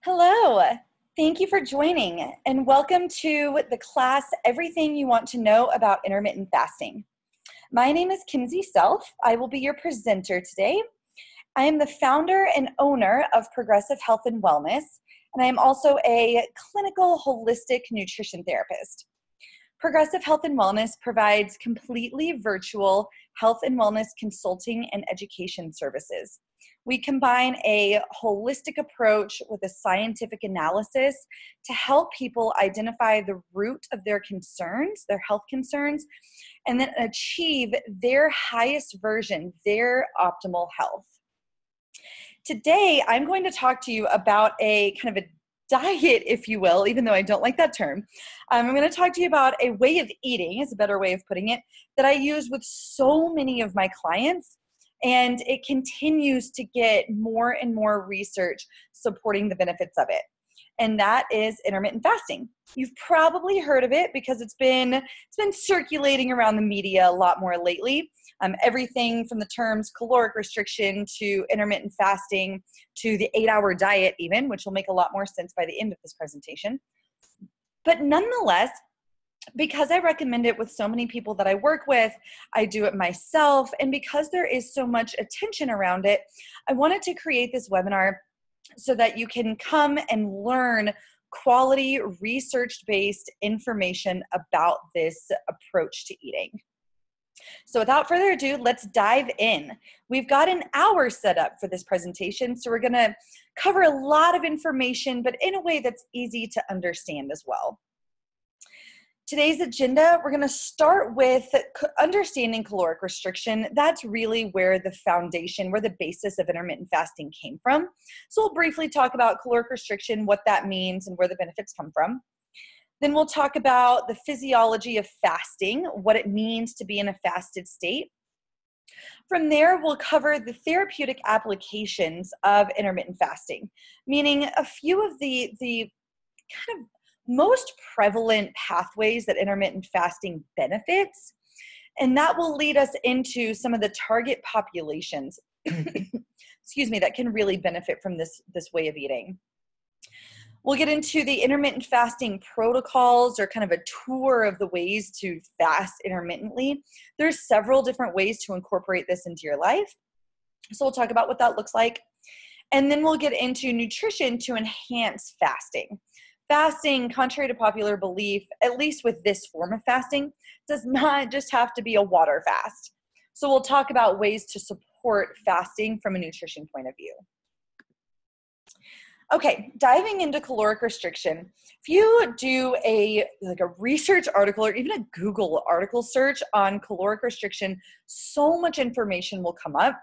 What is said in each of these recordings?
Hello, thank you for joining and welcome to the class, Everything You Want to Know About Intermittent Fasting. My name is Kimsey Self. I will be your presenter today. I am the founder and owner of Progressive Health and Wellness, and I am also a clinical holistic nutrition therapist. Progressive Health and Wellness provides completely virtual health and wellness consulting and education services. We combine a holistic approach with a scientific analysis to help people identify the root of their concerns, their health concerns, and then achieve their highest version, their optimal health. Today, I'm going to talk to you about a kind of a diet, if you will, even though I don't like that term. I'm going to talk to you about a way of eating, is a better way of putting it, that I use with so many of my clients, and it continues to get more and more research supporting the benefits of it. And that is intermittent fasting. You've probably heard of it because it's been circulating around the media a lot more lately. Everything from the terms caloric restriction to intermittent fasting to the 8-hour diet even, which will make a lot more sense by the end of this presentation. But nonetheless, because I recommend it with so many people that I work with, I do it myself, and because there is so much attention around it, I wanted to create this webinar so that you can come and learn quality research-based information about this approach to eating. So without further ado, let's dive in. We've got an hour set up for this presentation, so we're going to cover a lot of information, but in a way that's easy to understand as well. Today's agenda, we're going to start with understanding caloric restriction. That's really where the foundation, where the basis of intermittent fasting came from. So we'll briefly talk about caloric restriction, what that means, and where the benefits come from. Then we'll talk about the physiology of fasting, what it means to be in a fasted state. From there, we'll cover the therapeutic applications of intermittent fasting, meaning a few of the kind of most prevalent pathways that intermittent fasting benefits, and that will lead us into some of the target populations, excuse me, that can really benefit from this way of eating. We'll get into the intermittent fasting protocols, or kind of a tour of the ways to fast intermittently. There's several different ways to incorporate this into your life, so we'll talk about what that looks like. And then we'll get into nutrition to enhance fasting. Fasting, contrary to popular belief, at least with this form of fasting, does not just have to be a water fast. So we'll talk about ways to support fasting from a nutrition point of view. Okay, diving into caloric restriction. If you do a research article or even a Google article search on caloric restriction, so much information will come up.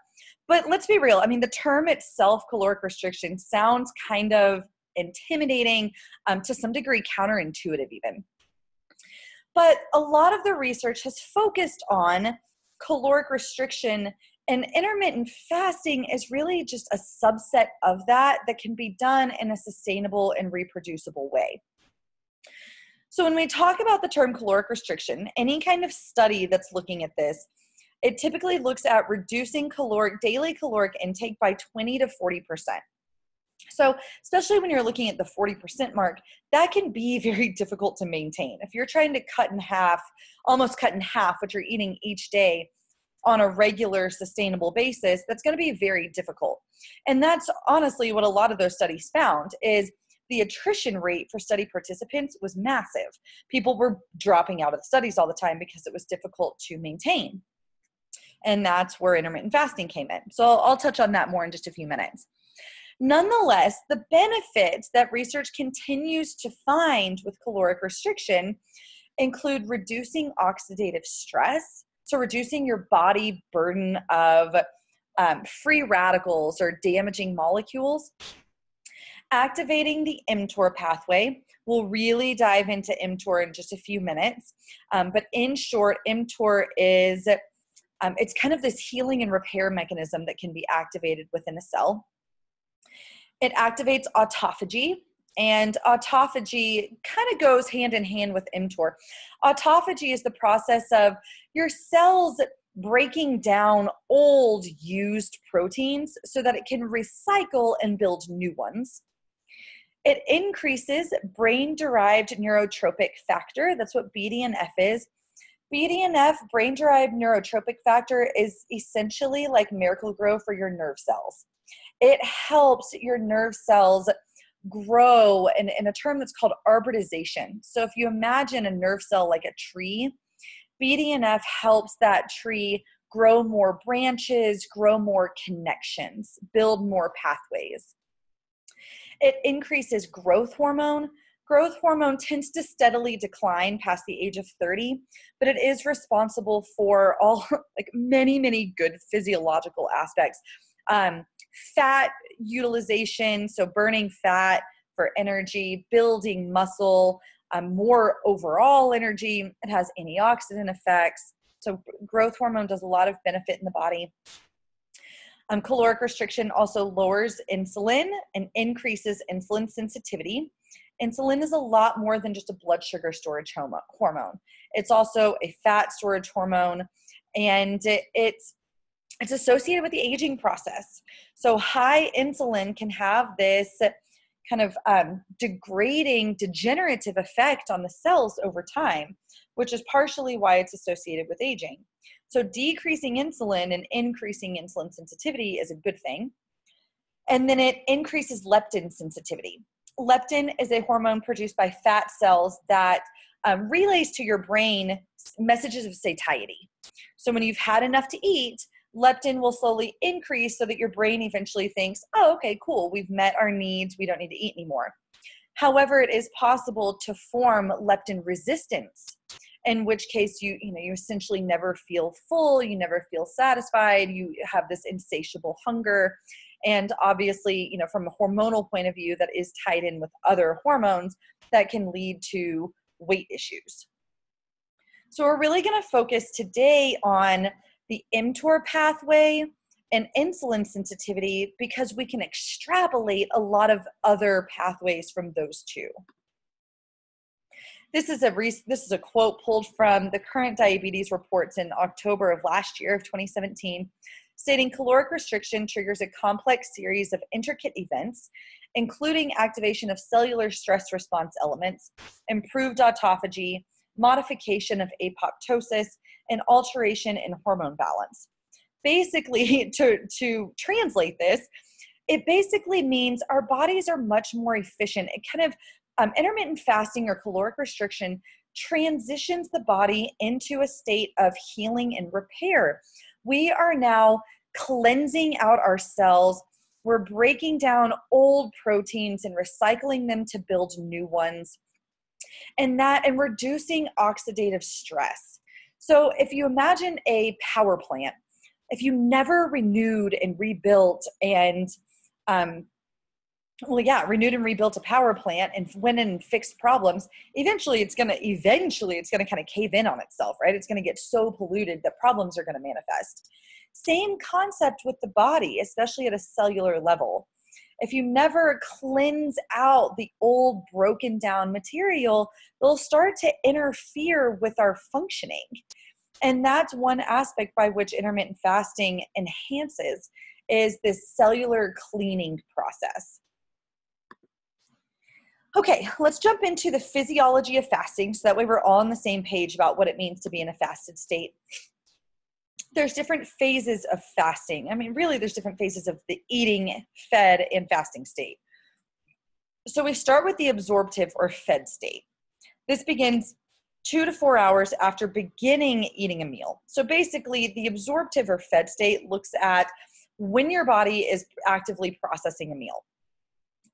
But let's be real. I mean, the term itself, caloric restriction, sounds kind of intimidating, to some degree counterintuitive even. But a lot of the research has focused on caloric restriction, and intermittent fasting is really just a subset of that can be done in a sustainable and reproducible way. So when we talk about the term caloric restriction, any kind of study that's looking at this, it typically looks at reducing daily caloric intake by 20 to 40%. So especially when you're looking at the 40% mark, that can be very difficult to maintain. If you're trying to almost cut in half what you're eating each day on a regular sustainable basis, that's going to be very difficult. And that's honestly what a lot of those studies found, is the attrition rate for study participants was massive. People were dropping out of the studies all the time because it was difficult to maintain. And that's where intermittent fasting came in. So I'll touch on that more in just a few minutes. Nonetheless, the benefits that research continues to find with caloric restriction include reducing oxidative stress, so reducing your body burden of free radicals or damaging molecules, activating the mTOR pathway. We'll really dive into mTOR in just a few minutes, but in short, mTOR is it's kind of this healing and repair mechanism that can be activated within a cell. It activates autophagy, and autophagy kind of goes hand in hand with mTOR. Autophagy is the process of your cells breaking down old used proteins so that it can recycle and build new ones. It increases brain-derived neurotropic factor. That's what BDNF is. BDNF, brain-derived neurotropic factor, is essentially like Miracle-Gro for your nerve cells. It helps your nerve cells grow in a term that's called arborization. So if you imagine a nerve cell like a tree, BDNF helps that tree grow more branches, grow more connections, build more pathways. It increases growth hormone. Growth hormone tends to steadily decline past the age of 30, but it is responsible for all like many good physiological aspects. Fat utilization, so burning fat for energy, building muscle, more overall energy. It has antioxidant effects. So growth hormone does a lot of benefit in the body. Caloric restriction also lowers insulin and increases insulin sensitivity. Insulin is a lot more than just a blood sugar storage hormone. It's also a fat storage hormone, and it's associated with the aging process. So high insulin can have this kind of degrading, degenerative effect on the cells over time, which is partially why it's associated with aging. So decreasing insulin and increasing insulin sensitivity is a good thing. And then it increases leptin sensitivity. Leptin is a hormone produced by fat cells that relays to your brain messages of satiety. So when you've had enough to eat, leptin will slowly increase so that your brain eventually thinks, oh, okay, cool, we've met our needs, we don't need to eat anymore. However, it is possible to form leptin resistance, in which case you essentially never feel full, you never feel satisfied, you have this insatiable hunger. And obviously, from a hormonal point of view that is tied in with other hormones, that can lead to weight issues. So we're really going to focus today on the mTOR pathway and insulin sensitivity because we can extrapolate a lot of other pathways from those two. This is a quote pulled from the Current Diabetes Reports in October of last year, of 2017, stating caloric restriction triggers a complex series of intricate events, including activation of cellular stress response elements, improved autophagy, modification of apoptosis, and alteration in hormone balance. Basically, to translate this, it basically means our bodies are much more efficient. It kind of, intermittent fasting or caloric restriction transitions the body into a state of healing and repair. We are now cleansing out our cells. We're breaking down old proteins and recycling them to build new ones, and reducing oxidative stress. So if you imagine a power plant, if you never renewed and rebuilt and renewed and rebuilt a power plant and went in and fixed problems, eventually it's going to kind of cave in on itself, right? It's going to get so polluted that problems are going to manifest. Same concept with the body, especially at a cellular level. If you never cleanse out the old broken down material, they'll start to interfere with our functioning. And that's one aspect by which intermittent fasting enhances, is this cellular cleaning process. Okay, let's jump into the physiology of fasting so that way we're all on the same page about what it means to be in a fasted state. There's different phases of fasting. Really, there's different phases of the eating, fed, and fasting state. So we start with the absorptive or fed state. This begins 2 to 4 hours after beginning eating a meal. So basically, the absorptive or fed state looks at when your body is actively processing a meal.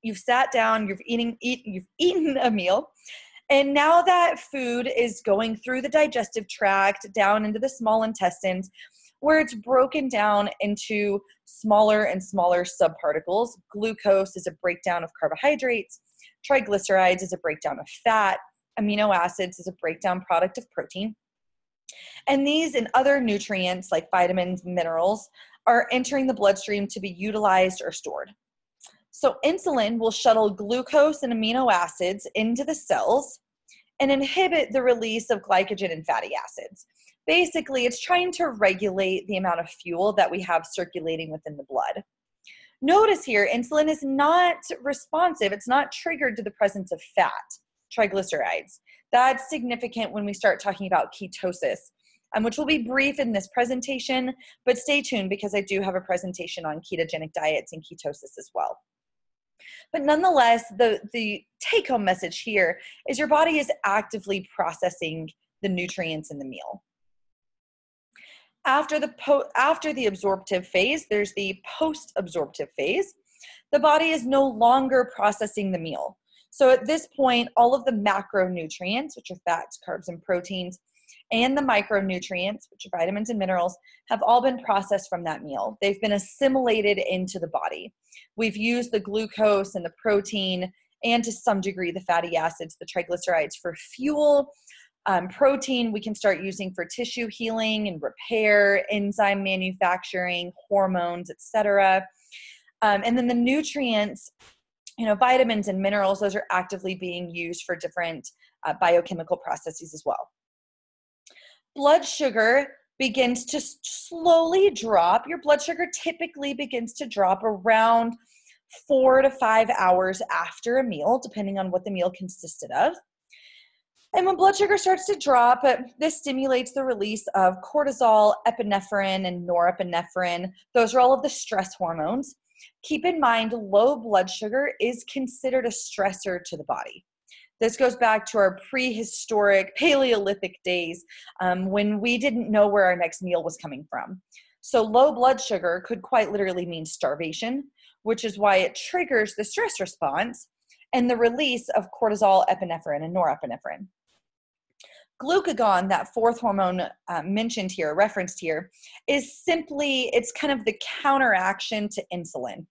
You've sat down, you've eaten a meal, and now that food is going through the digestive tract, down into the small intestines, where it's broken down into smaller and smaller subparticles. Glucose is a breakdown of carbohydrates. Triglycerides is a breakdown of fat. Amino acids is a breakdown product of protein. And these and other nutrients like vitamins, minerals are entering the bloodstream to be utilized or stored. So insulin will shuttle glucose and amino acids into the cells and inhibit the release of glycogen and fatty acids. Basically, it's trying to regulate the amount of fuel that we have circulating within the blood. Notice here, insulin is not responsive. It's not triggered to the presence of fat, triglycerides. That's significant when we start talking about ketosis, which will be brief in this presentation, but stay tuned because I do have a presentation on ketogenic diets and ketosis as well. But nonetheless, the take-home message here is your body is actively processing the nutrients in the meal. After the absorptive phase, there's the post-absorptive phase. The body is no longer processing the meal. So at this point, all of the macronutrients, which are fats, carbs, and proteins, and the micronutrients, which are vitamins and minerals, have all been processed from that meal. They've been assimilated into the body. We've used the glucose and the protein, and to some degree the fatty acids, the triglycerides for fuel. Protein we can start using for tissue healing and repair, enzyme manufacturing, hormones, etc. And then the nutrients, vitamins and minerals, those are actively being used for different biochemical processes as well. Blood sugar begins to slowly drop. Your blood sugar typically begins to drop around 4 to 5 hours after a meal, depending on what the meal consisted of. And when blood sugar starts to drop, this stimulates the release of cortisol, epinephrine, and norepinephrine. Those are all of the stress hormones. Keep in mind, low blood sugar is considered a stressor to the body. This goes back to our prehistoric Paleolithic days when we didn't know where our next meal was coming from. So low blood sugar could quite literally mean starvation, which is why it triggers the stress response and the release of cortisol, epinephrine, and norepinephrine. Glucagon, that fourth hormone mentioned here, referenced here, it's kind of the counteraction to insulin.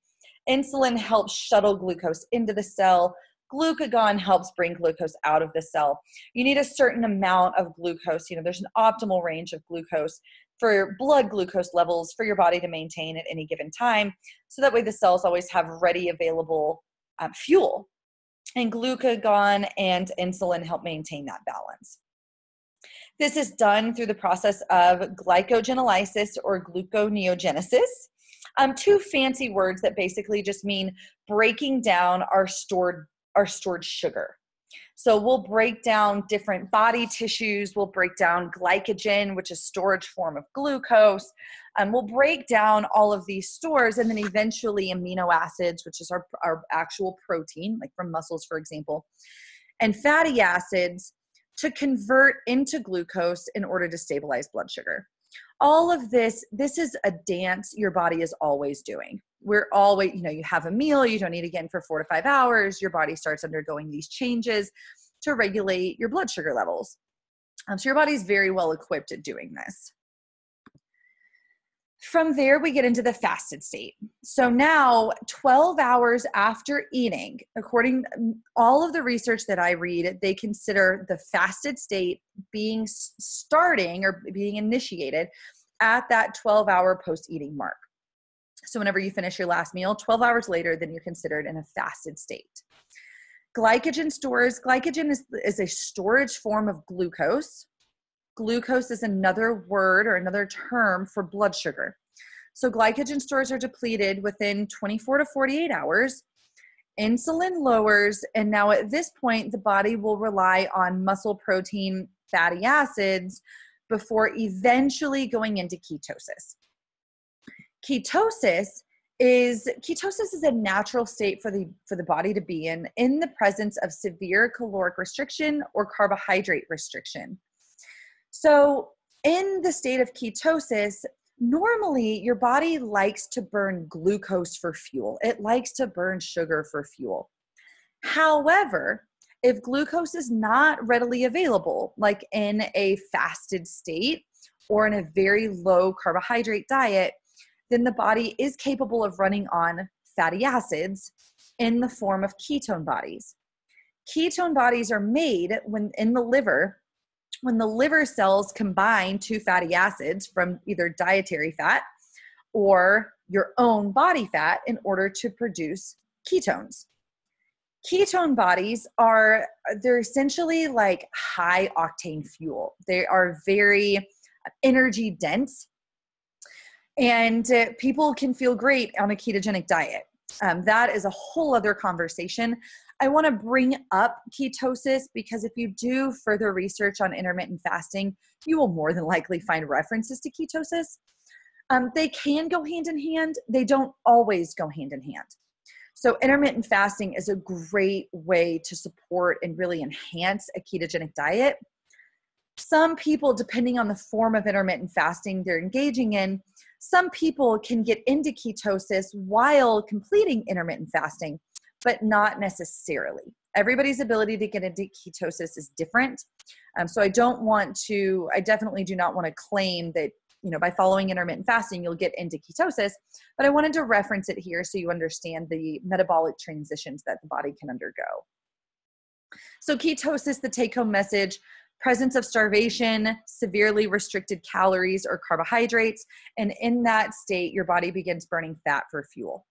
Insulin helps shuttle glucose into the cell. Glucagon helps bring glucose out of the cell. You need a certain amount of glucose. There's an optimal range of glucose for blood glucose levels for your body to maintain at any given time. So that way the cells always have ready available fuel. And glucagon and insulin help maintain that balance. This is done through the process of glycogenolysis or gluconeogenesis. Two fancy words that basically just mean breaking down our stored sugar. So we'll break down different body tissues. We'll break down glycogen, which is storage form of glucose. We'll break down all of these stores, and then eventually amino acids, which is our actual protein, like from muscles, for example, and fatty acids to convert into glucose in order to stabilize blood sugar. All of this is a dance your body is always doing. We're always, you have a meal, you don't eat again for 4 to 5 hours, your body starts undergoing these changes to regulate your blood sugar levels. So your body's very well equipped at doing this. From there, we get into the fasted state. So now 12 hours after eating, according to all of the research that I read, they consider the fasted state being initiated at that 12-hour post-eating mark. So whenever you finish your last meal, 12 hours later, then you're considered in a fasted state. Glycogen is a storage form of glucose. Glucose is another word or another term for blood sugar. So glycogen stores are depleted within 24 to 48 hours. Insulin lowers, and now at this point, the body will rely on muscle protein fatty acids before eventually going into ketosis. Ketosis is a natural state for the body to be in the presence of severe caloric restriction or carbohydrate restriction. So in the state of ketosis, normally your body likes to burn glucose for fuel. It likes to burn sugar for fuel. However, if glucose is not readily available, like in a fasted state or in a very low carbohydrate diet, then the body is capable of running on fatty acids in the form of ketone bodies. Ketone bodies are made when the liver cells combine two fatty acids from either dietary fat or your own body fat in order to produce ketones. Ketone bodies they're essentially like high octane fuel. They are very energy dense. And people can feel great on a ketogenic diet. That is a whole other conversation. I want to bring up ketosis because if you do further research on intermittent fasting, you will more than likely find references to ketosis. They can go hand in hand. They don't always go hand in hand. So intermittent fasting is a great way to support and really enhance a ketogenic diet. Some people, depending on the form of intermittent fasting they're engaging in, some people can get into ketosis while completing intermittent fasting, but not necessarily. Everybody's ability to get into ketosis is different. So I definitely do not want to claim that, by following intermittent fasting, you'll get into ketosis, but I wanted to reference it here so you understand the metabolic transitions that the body can undergo. So ketosis, the take-home message: presence of starvation, severely restricted calories or carbohydrates, and in that state, your body begins burning fat for fuel.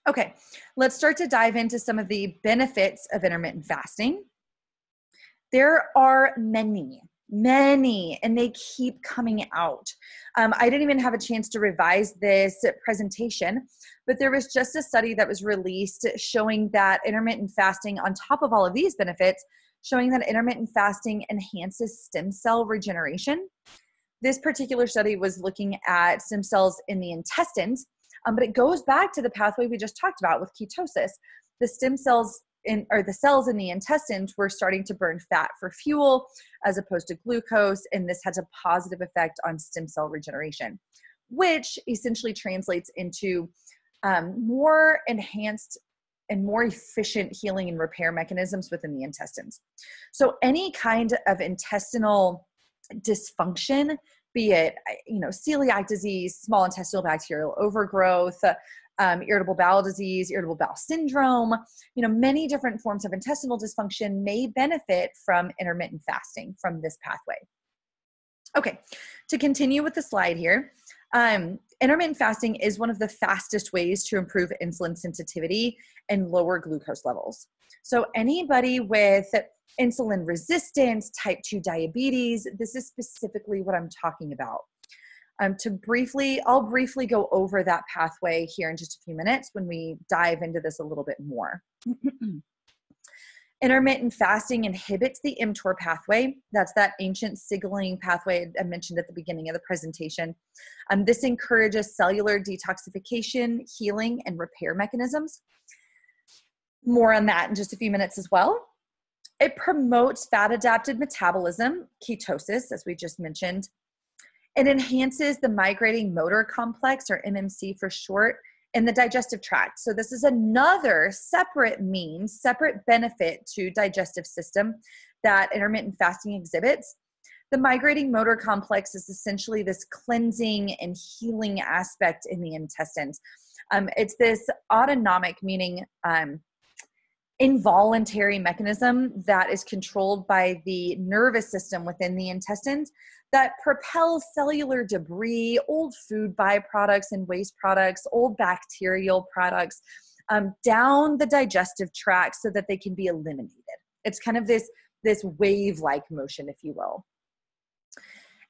Okay, let's start to dive into some of the benefits of intermittent fasting. There are many, and they keep coming out. I didn't even have a chance to revise this presentation, but there was just a study that was released showing that intermittent fasting, on top of all of these benefits, showing that intermittent fasting enhances stem cell regeneration. This particular study was looking at stem cells in the intestines, but it goes back to the pathway we just talked about with ketosis. The stem cells the cells in the intestines were starting to burn fat for fuel as opposed to glucose, and this has a positive effect on stem cell regeneration, which essentially translates into more enhanced and more efficient healing and repair mechanisms within the intestines. So any kind of intestinal dysfunction, be it, celiac disease, small intestinal bacterial overgrowth, irritable bowel disease, irritable bowel syndrome, many different forms of intestinal dysfunction may benefit from intermittent fasting from this pathway. Okay, to continue with the slide here, intermittent fasting is one of the fastest ways to improve insulin sensitivity and lower glucose levels. So anybody with insulin resistance, type 2 diabetes, this is specifically what I'm talking about. I'll briefly go over that pathway here in just a few minutes when we dive into this a little bit more. Intermittent fasting inhibits the mTOR pathway. That's that ancient signaling pathway I mentioned at the beginning of the presentation. This encourages cellular detoxification, healing, and repair mechanisms. More on that in just a few minutes as well. It promotes fat-adapted metabolism, ketosis, as we just mentioned. It enhances the migrating motor complex, or MMC for short, in the digestive tract. So this is another separate benefit to digestive system that intermittent fasting exhibits. The migrating motor complex is essentially this cleansing and healing aspect in the intestines. It's this autonomic, meaning involuntary mechanism that is controlled by the nervous system within the intestines that propels cellular debris, old food byproducts and waste products, old bacterial products down the digestive tract so that they can be eliminated. It's kind of this wave-like motion, if you will.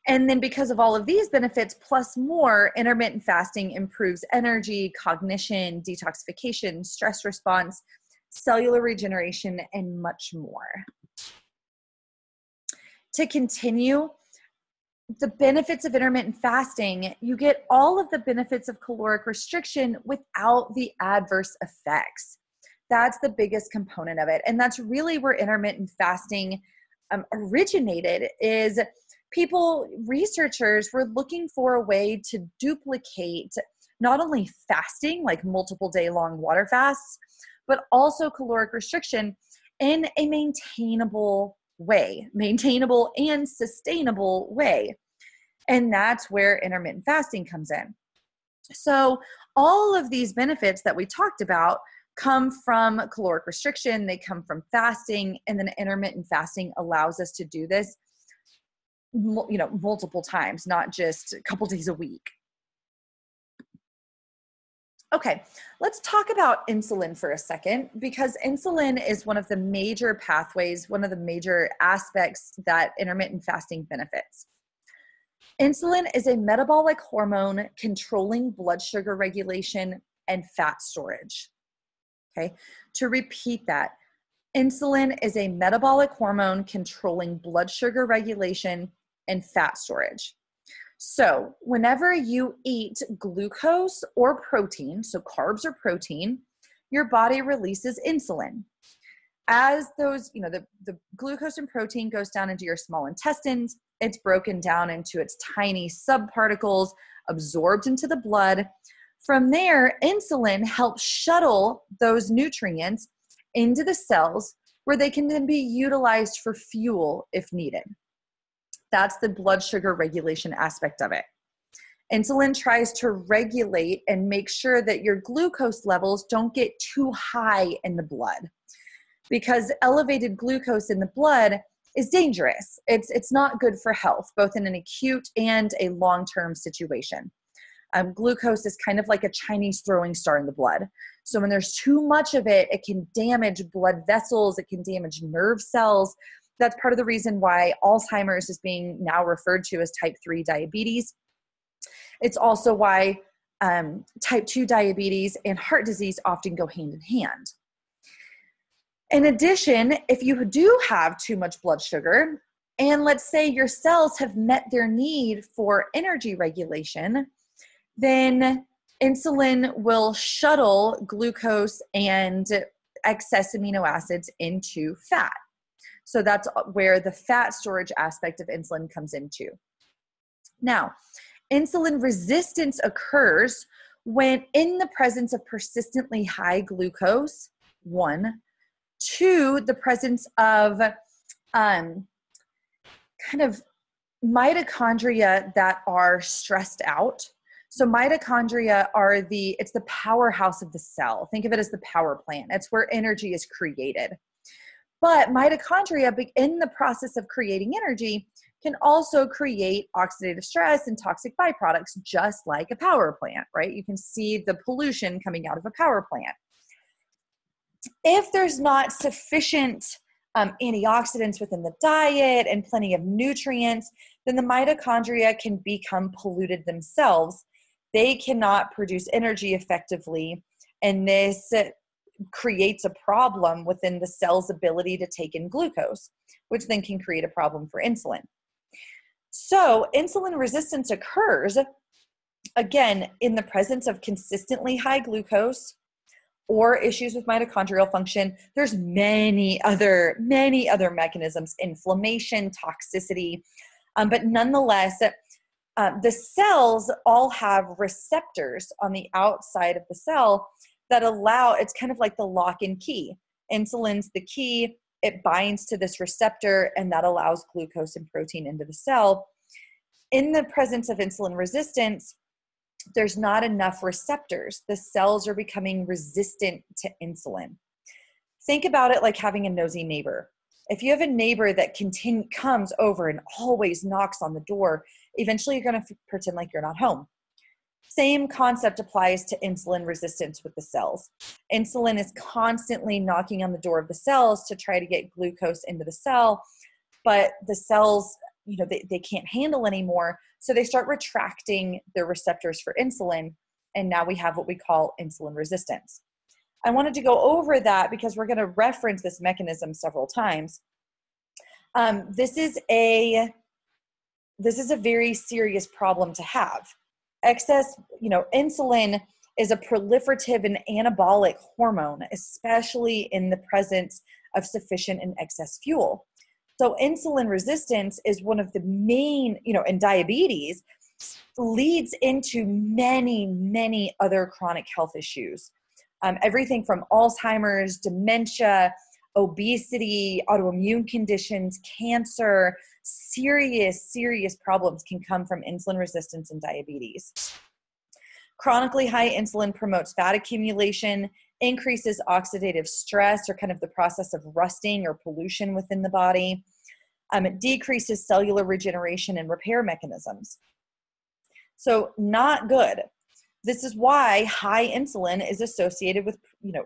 And then because of all of these benefits plus more, intermittent fasting improves energy, cognition, detoxification, stress response, cellular regeneration, and much more. To continue, the benefits of intermittent fasting, you get all of the benefits of caloric restriction without the adverse effects. That's the biggest component of it. And that's really where intermittent fasting originated, is researchers were looking for a way to duplicate not only fasting, like multiple day long water fasts, but also caloric restriction in a maintainable and sustainable way. And that's where intermittent fasting comes in. So all of these benefits that we talked about come from caloric restriction, they come from fasting, and then intermittent fasting allows us to do this, multiple times, not just a couple days a week. Okay, let's talk about insulin for a second, because insulin is one of the major pathways, one of the major aspects that intermittent fasting benefits. Insulin is a metabolic hormone controlling blood sugar regulation and fat storage. Okay, to repeat that, insulin is a metabolic hormone controlling blood sugar regulation and fat storage. So whenever you eat glucose or protein, so carbs or protein, your body releases insulin. As those, the glucose and protein goes down into your small intestines, it's broken down into its tiny subparticles, absorbed into the blood. From there, insulin helps shuttle those nutrients into the cells where they can then be utilized for fuel if needed. That's the blood sugar regulation aspect of it. Insulin tries to regulate and make sure that your glucose levels don't get too high in the blood, because elevated glucose in the blood is dangerous. It's not good for health, both in an acute and a long-term situation. Glucose is kind of like a Chinese throwing star in the blood. So when there's too much of it, it can damage blood vessels, it can damage nerve cells. That's part of the reason why Alzheimer's is being now referred to as type 3 diabetes. It's also why type 2 diabetes and heart disease often go hand in hand. In addition, if you do have too much blood sugar, and let's say your cells have met their need for energy regulation, then insulin will shuttle glucose and excess amino acids into fat. So that's where the fat storage aspect of insulin comes into. Now, insulin resistance occurs when in the presence of persistently high glucose, 1, 2, the presence of kind of mitochondria that are stressed out. So mitochondria are it's the powerhouse of the cell. Think of it as the power plant. It's where energy is created. But mitochondria, in the process of creating energy, can also create oxidative stress and toxic byproducts, just like a power plant, right? You can see the pollution coming out of a power plant. If there's not sufficient antioxidants within the diet and plenty of nutrients, then the mitochondria can become polluted themselves. They cannot produce energy effectively, and this creates a problem within the cell's ability to take in glucose, which then can create a problem for insulin. So insulin resistance occurs, again, in the presence of consistently high glucose or issues with mitochondrial function. There's many other mechanisms, inflammation, toxicity, but nonetheless, the cells all have receptors on the outside of the cell that allow, it's kind of like the lock and key. Insulin's the key, it binds to this receptor, and that allows glucose and protein into the cell. In the presence of insulin resistance, there's not enough receptors. The cells are becoming resistant to insulin. Think about it like having a nosy neighbor. If you have a neighbor that comes over and always knocks on the door, eventually you're going to pretend like you're not home. Same concept applies to insulin resistance with the cells. Insulin is constantly knocking on the door of the cells to try to get glucose into the cell, but the cells, they can't handle anymore, so they start retracting their receptors for insulin, and now we have what we call insulin resistance. I wanted to go over that because we're going to reference this mechanism several times. This is a very serious problem to have. Excess, insulin is a proliferative and anabolic hormone, especially in the presence of sufficient and excess fuel. So insulin resistance is one of the main, and diabetes leads into many, many other chronic health issues. Everything from Alzheimer's, dementia, obesity, autoimmune conditions, cancer, serious problems can come from insulin resistance and diabetes. Chronically high insulin promotes fat accumulation, increases oxidative stress, or kind of the process of rusting or pollution within the body. It decreases cellular regeneration and repair mechanisms. So not good. This is why high insulin is associated with,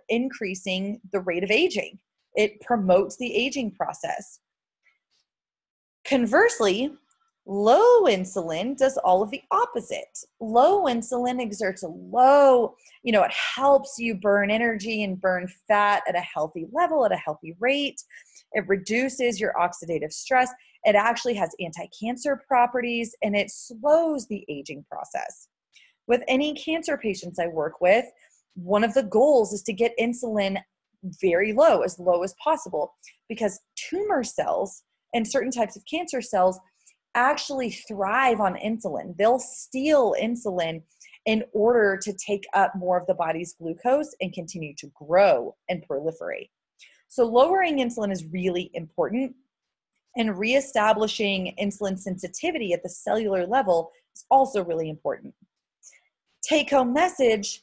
increasing the rate of aging. It promotes the aging process. Conversely, Low insulin does all of the opposite. Low insulin exerts a low, it helps you burn energy and burn fat at a healthy level, at a healthy rate. It reduces your oxidative stress. It actually has anti-cancer properties, and it slows the aging process. With any cancer patients I work with, one of the goals is to get insulin very low as possible, because tumor cells and certain types of cancer cells actually thrive on insulin. They'll steal insulin in order to take up more of the body's glucose and continue to grow and proliferate. So lowering insulin is really important, and reestablishing insulin sensitivity at the cellular level is also really important. Take-home message: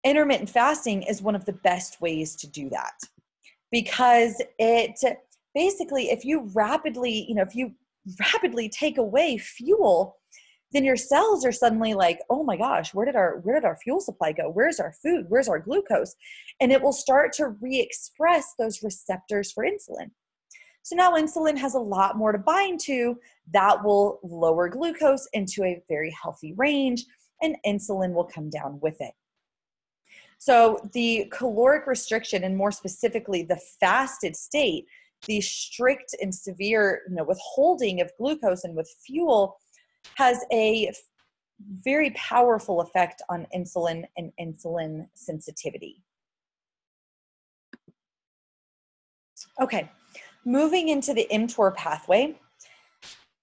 intermittent fasting is one of the best ways to do that, because it basically, if you rapidly take away fuel, then your cells are suddenly like, oh my gosh, where did our fuel supply go? Where's our food? Where's our glucose? And it will start to re-express those receptors for insulin. So now insulin has a lot more to bind to. That will lower glucose into a very healthy range, and insulin will come down with it. So the caloric restriction, and more specifically the fasted state, the strict and severe withholding of glucose and with fuel, has a very powerful effect on insulin and insulin sensitivity. Okay, moving into the mTOR pathway.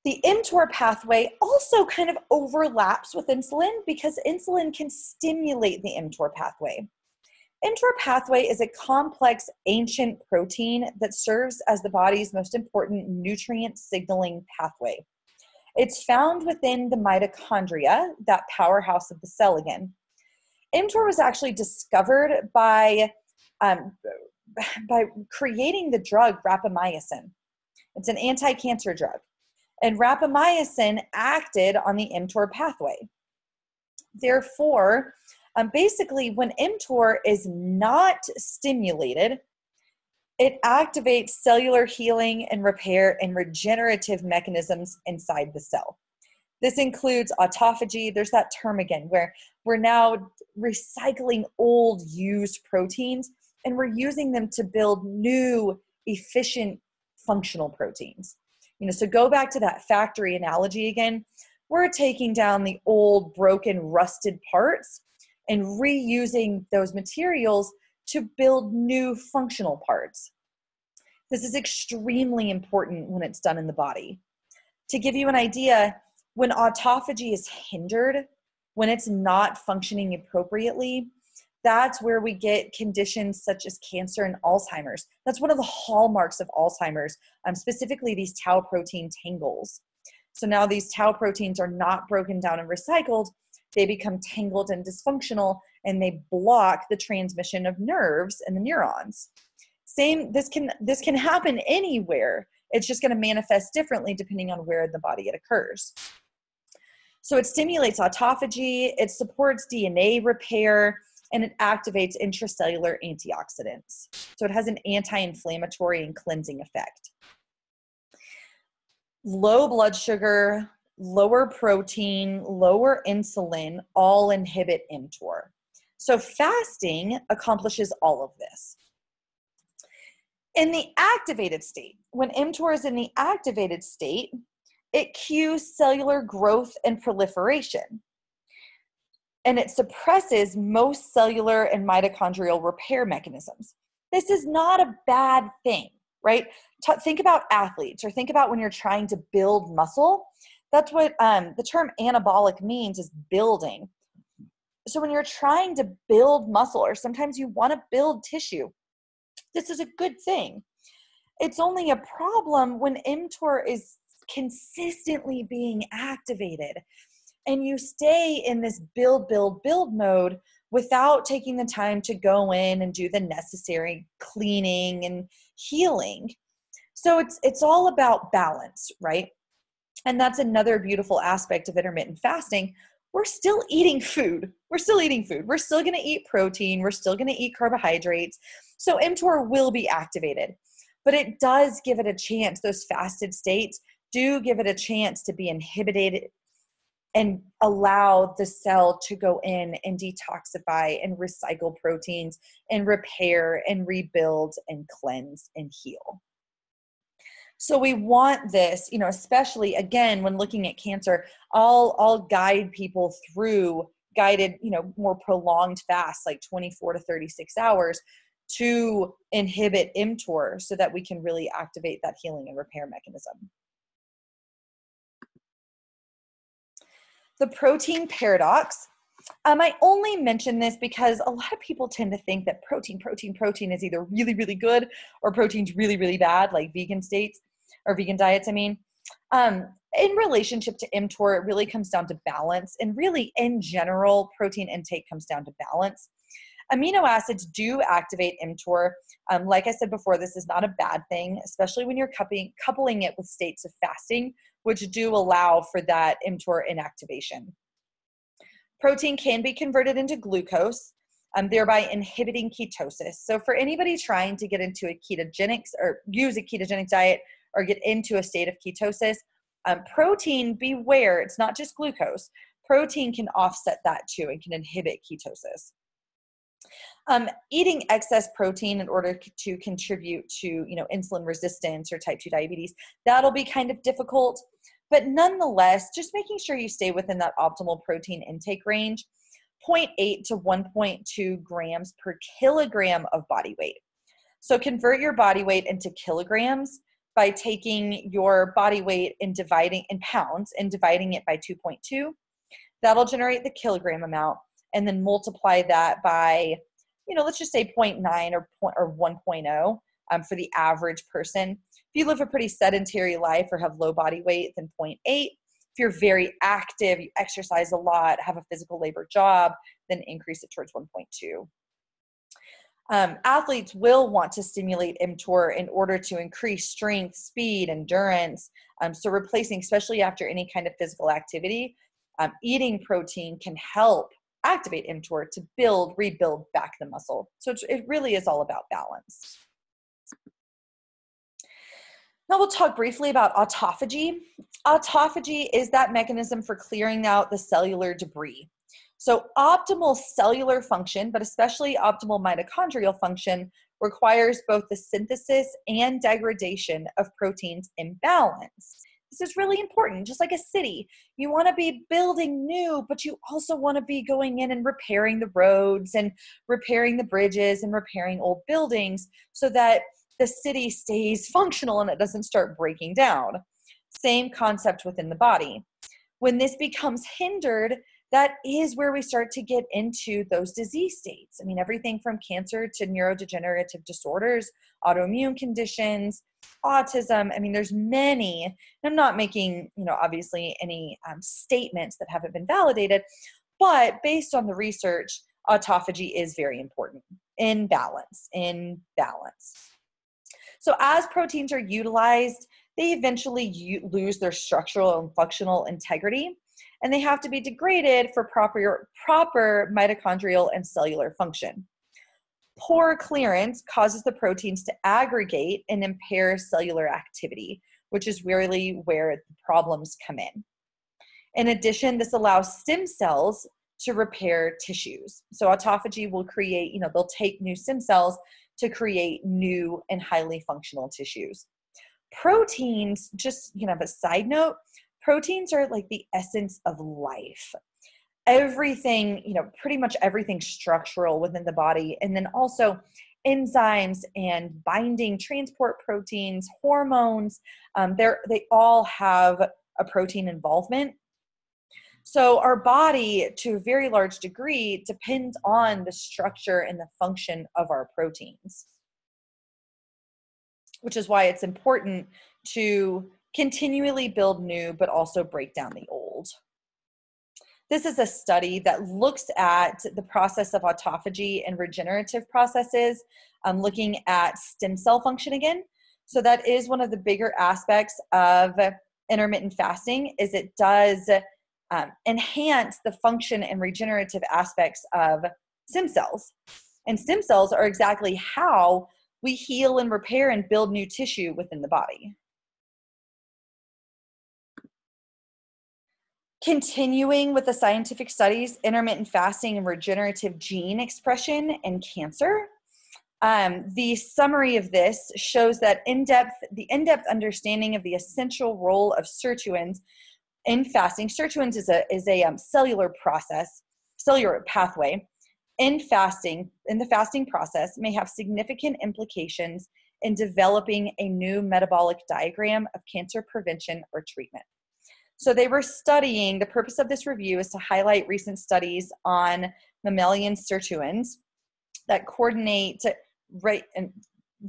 The mTOR pathway also kind of overlaps with insulin, because insulin can stimulate the mTOR pathway. mTOR pathway is a complex ancient protein that serves as the body's most important nutrient signaling pathway. It's found within the mitochondria, that powerhouse of the cell again. mTOR was actually discovered by creating the drug rapamycin. It's an anti-cancer drug. And rapamycin acted on the mTOR pathway. Therefore, basically, when mTOR is not stimulated, it activates cellular healing and repair and regenerative mechanisms inside the cell. This includes autophagy. There's that term again, where we're now recycling old used proteins, and we're using them to build new, efficient, functional proteins. So go back to that factory analogy again. We're taking down the old, broken, rusted parts and reusing those materials to build new functional parts. This is extremely important when it's done in the body. To give you an idea, when autophagy is hindered, when it's not functioning appropriately, that's where we get conditions such as cancer and Alzheimer's. That's one of the hallmarks of Alzheimer's, specifically these tau protein tangles. So now these tau proteins are not broken down and recycled. They become tangled and dysfunctional, and they block the transmission of nerves and the neurons. This can happen anywhere. It's just going to manifest differently depending on where in the body it occurs. So it stimulates autophagy, it supports DNA repair, and it activates intracellular antioxidants. So it has an anti-inflammatory and cleansing effect. Low blood sugar, lower protein, lower insulin all inhibit mTOR. So fasting accomplishes all of this. In the activated state, when mTOR is in the activated state, it cues cellular growth and proliferation, and it suppresses most cellular and mitochondrial repair mechanisms. This is not a bad thing, right? Think about athletes, or think about when you're trying to build muscle. That's what the term anabolic means, is building. So when you're trying to build muscle, or sometimes you want to build tissue, this is a good thing. It's only a problem when mTOR is consistently being activated, and you stay in this build mode without taking the time to go in and do the necessary cleaning and healing. So it's all about balance, right? And that's another beautiful aspect of intermittent fasting. We're still eating food. We're still going to eat protein. We're still going to eat carbohydrates. So mTOR will be activated, but it does give it a chance, those fasted states, do give it a chance to be inhibited and allow the cell to go in and detoxify and recycle proteins and repair and rebuild and cleanse and heal. So we want this, especially again, when looking at cancer, I'll guide people through guided, more prolonged fasts, like 24 to 36 hours to inhibit mTOR so that we can really activate that healing and repair mechanism. The protein paradox. I only mention this because a lot of people tend to think that protein is either really, really good or protein's really, really bad, like vegan states or vegan diets, in relationship to mTOR, it really comes down to balance. And really, in general, protein intake comes down to balance. Amino acids do activate mTOR. Like I said before, this is not a bad thing, especially when you're coupling it with states of fasting, which do allow for that mTOR inactivation. Protein can be converted into glucose, thereby inhibiting ketosis. So for anybody trying to get into a ketogenics or use a ketogenic diet or get into a state of ketosis, protein, beware, it's not just glucose. Protein can offset that too and can inhibit ketosis. Eating excess protein in order to contribute to, insulin resistance or type 2 diabetes, that'll be kind of difficult. But nonetheless, just making sure you stay within that optimal protein intake range, 0.8 to 1.2 grams per kilogram of body weight. So convert your body weight into kilograms by taking your body weight and dividing in pounds and dividing it by 2.2. That'll generate the kilogram amount, and then multiply that by, let's just say 0.9 or 1.0 for the average person. If you live a pretty sedentary life or have low body weight, then 0.8. If you're very active, you exercise a lot, have a physical labor job, then increase it towards 1.2. Athletes will want to stimulate mTOR in order to increase strength, speed, endurance. So replacing, especially after any kind of physical activity, eating protein can help activate mTOR to rebuild back the muscle. So it really is all about balance. Now we'll talk briefly about autophagy. Autophagy is that mechanism for clearing out the cellular debris. So optimal cellular function, but especially optimal mitochondrial function, requires both the synthesis and degradation of proteins in balance. This is really important. Just like a city, you want to be building new, but you also want to be going in and repairing the roads and repairing the bridges and repairing old buildings so that the city stays functional and it doesn't start breaking down. Same concept within the body. When this becomes hindered, that is where we start to get into those disease states. Everything from cancer to neurodegenerative disorders, autoimmune conditions, autism. There's many. And I'm not making, obviously any statements that haven't been validated, but based on the research, autophagy is very important in balance. So as proteins are utilized, they eventually lose their structural and functional integrity, and they have to be degraded for proper mitochondrial and cellular function. Poor clearance causes the proteins to aggregate and impair cellular activity, which is really where the problems come in. In addition, this allows stem cells to repair tissues. So autophagy will create, they'll take new stem cells to create new and highly functional tissues. Proteins, just, a side note, proteins are like the essence of life. Everything, pretty much everything structural within the body, and then also enzymes and binding transport proteins, hormones, they all have a protein involvement. So our body, to a very large degree, depends on the structure and the function of our proteins, which is why it's important to continually build new, but also break down the old. This is a study that looks at the process of autophagy and regenerative processes, looking at stem cell function again. So that is one of the bigger aspects of intermittent fasting, is it does enhance the function and regenerative aspects of stem cells. And stem cells are exactly how we heal and repair and build new tissue within the body. Continuing with the scientific studies, intermittent fasting and regenerative gene expression in cancer. The summary of this shows that the in-depth understanding of the essential role of sirtuins in fasting. Sirtuins is a cellular pathway in the fasting process may have significant implications in developing a new metabolic diagram of cancer prevention or treatment. So they were studying, the purpose of this review is to highlight recent studies on mammalian sirtuins that coordinate and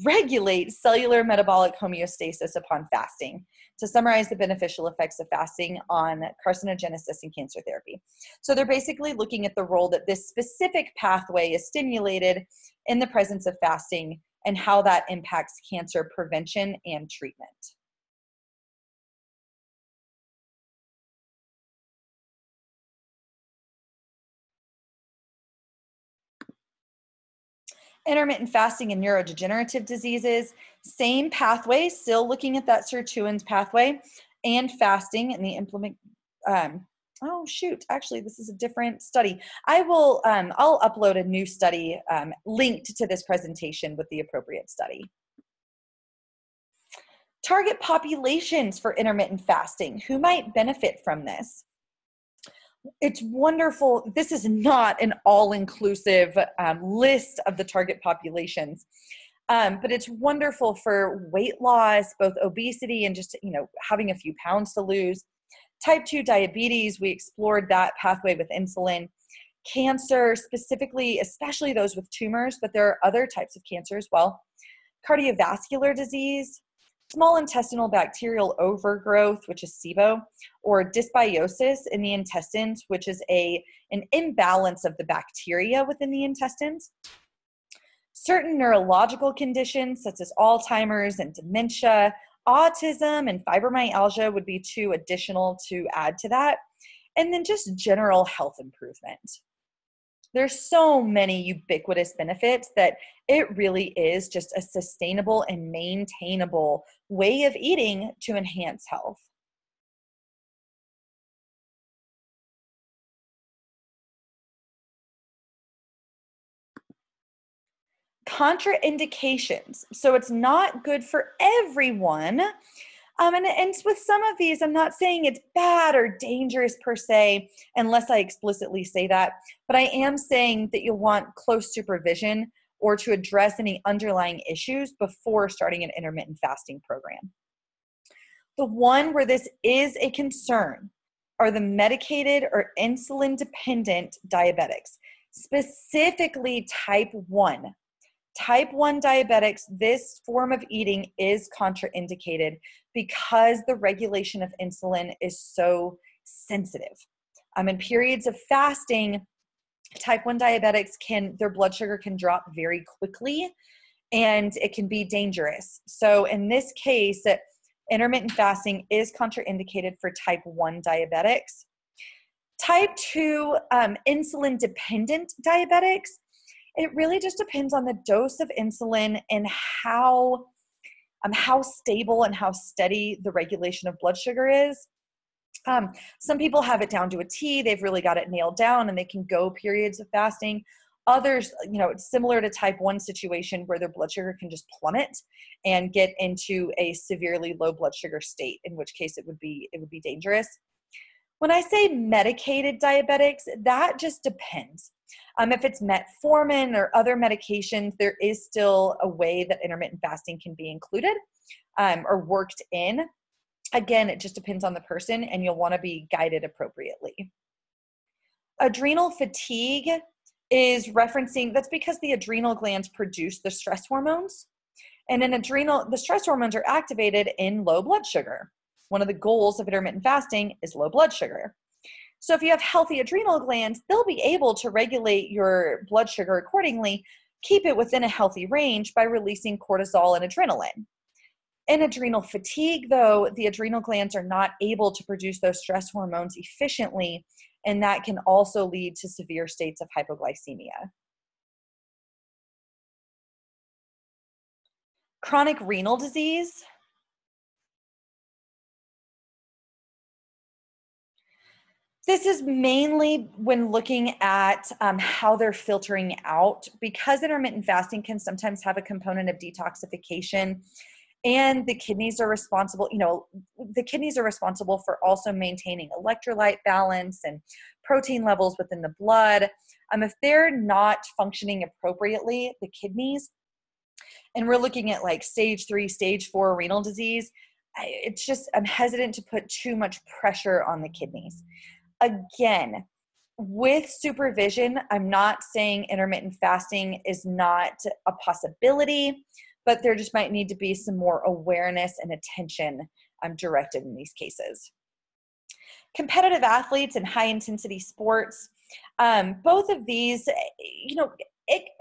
regulate cellular metabolic homeostasis upon fasting, to summarize the beneficial effects of fasting on carcinogenesis and cancer therapy. So they're basically looking at the role that this specific pathway is stimulated in the presence of fasting and how that impacts cancer prevention and treatment. Intermittent fasting and neurodegenerative diseases, same pathway, still looking at that sirtuins pathway and fasting and the oh shoot, actually this is a different study. I'll upload a new study linked to this presentation with the appropriate study. Target populations for intermittent fasting. Who might benefit from this? It's wonderful. This is not an all-inclusive list of the target populations, but it's wonderful for weight loss, both obesity and just, having a few pounds to lose. Type 2 diabetes, we explored that pathway with insulin. Cancer, specifically, especially those with tumors, but there are other types of cancer as well. Cardiovascular disease, small intestinal bacterial overgrowth, which is SIBO, or dysbiosis in the intestines, which is an imbalance of the bacteria within the intestines. Certain neurological conditions, such as Alzheimer's and dementia, autism and fibromyalgia would be two additional to add to that. And then just general health improvement. There's so many ubiquitous benefits that it really is just a sustainable and maintainable way of eating to enhance health. Contraindications. So it's not good for everyone. And with some of these, I'm not saying it's bad or dangerous per se, unless I explicitly say that, but I am saying that you'll want close supervision or to address any underlying issues before starting an intermittent fasting program. The one where this is a concern are the medicated or insulin-dependent diabetics, specifically type 1. Type 1 diabetics, this form of eating is contraindicated because the regulation of insulin is so sensitive. In periods of fasting, type 1 diabetics their blood sugar can drop very quickly and it can be dangerous. So in this case, intermittent fasting is contraindicated for type 1 diabetics. Type 2 insulin-dependent diabetics, it really just depends on the dose of insulin and how stable and how steady the regulation of blood sugar is. Some people have it down to a T. They've really got it nailed down and they can go periods of fasting. Others, it's similar to type 1 situation where their blood sugar can just plummet and get into a severely low blood sugar state, in which case it would be dangerous. When I say medicated diabetics, that just depends. If it's metformin or other medications, there is still a way that intermittent fasting can be included or worked in. Again, it just depends on the person and you'll want to be guided appropriately. Adrenal fatigue is referencing, that's because the adrenal glands produce the stress hormones. And the stress hormones are activated in low blood sugar. One of the goals of intermittent fasting is low blood sugar. So if you have healthy adrenal glands, they'll be able to regulate your blood sugar accordingly, keep it within a healthy range by releasing cortisol and adrenaline. In adrenal fatigue, though, the adrenal glands are not able to produce those stress hormones efficiently, and that can also lead to severe states of hypoglycemia. Chronic renal disease. This is mainly when looking at how they're filtering out, because intermittent fasting can sometimes have a component of detoxification, and the kidneys are responsible, the kidneys are responsible for also maintaining electrolyte balance and protein levels within the blood. If they're not functioning appropriately, the kidneys, and we're looking at like stage 3, stage 4 renal disease, I'm hesitant to put too much pressure on the kidneys. Again, with supervision, I'm not saying intermittent fasting is not a possibility, but there just might need to be some more awareness and attention directed in these cases. Competitive athletes and high intensity sports, both of these,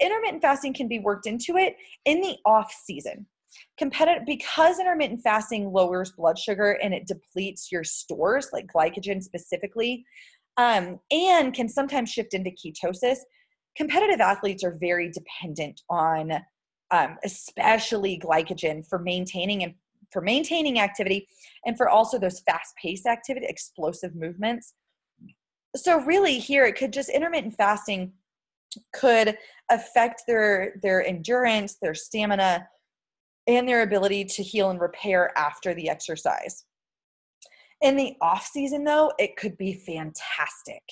intermittent fasting can be worked into it in the off season. Because intermittent fasting lowers blood sugar and it depletes your stores, like glycogen specifically, and can sometimes shift into ketosis, competitive athletes are very dependent on especially glycogen for maintaining activity, and for also those fast-paced activity, explosive movements. So really here, intermittent fasting could affect their endurance, their stamina, and their ability to heal and repair after the exercise. In the off season though, it could be fantastic.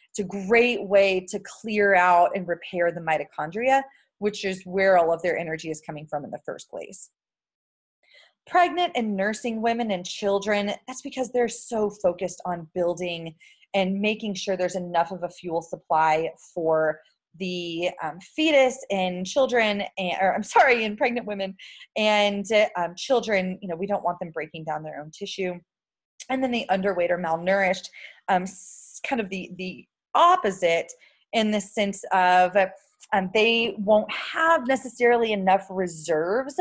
It's a great way to clear out and repair the mitochondria, which is where all of their energy is coming from in the first place. Pregnant and nursing women and children, that's because they're so focused on building and making sure there's enough of a fuel supply for the fetus and children, and pregnant women and children. We don't want them breaking down their own tissue. And then the underweight or malnourished, kind of the opposite, in the sense of they won't have necessarily enough reserves,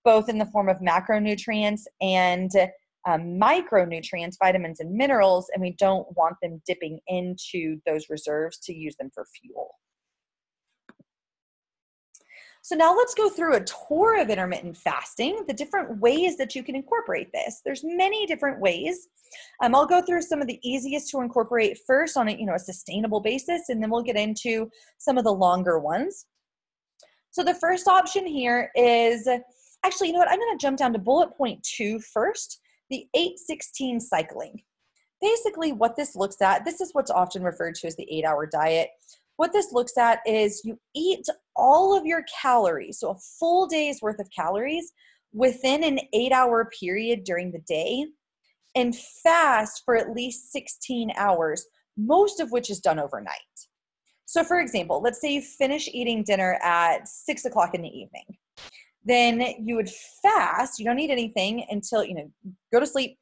both in the form of macronutrients and micronutrients, vitamins and minerals, and we don't want them dipping into those reserves to use them for fuel. So now let's go through a tour of intermittent fasting, the different ways that you can incorporate this. There's many different ways. I'll go through some of the easiest to incorporate first on a sustainable basis, and then we'll get into some of the longer ones. So the first option here is, actually, I'm going to jump down to bullet point 2 first, the 8-16 cycling. Basically what this looks at, this is what's often referred to as the 8-hour diet. What this looks at is you eat all of your calories, so a full day's worth of calories within an 8-hour period during the day, and fast for at least 16 hours, most of which is done overnight. So for example, let's say you finish eating dinner at 6 o'clock in the evening. Then you would fast, you don't eat anything until, go to sleep,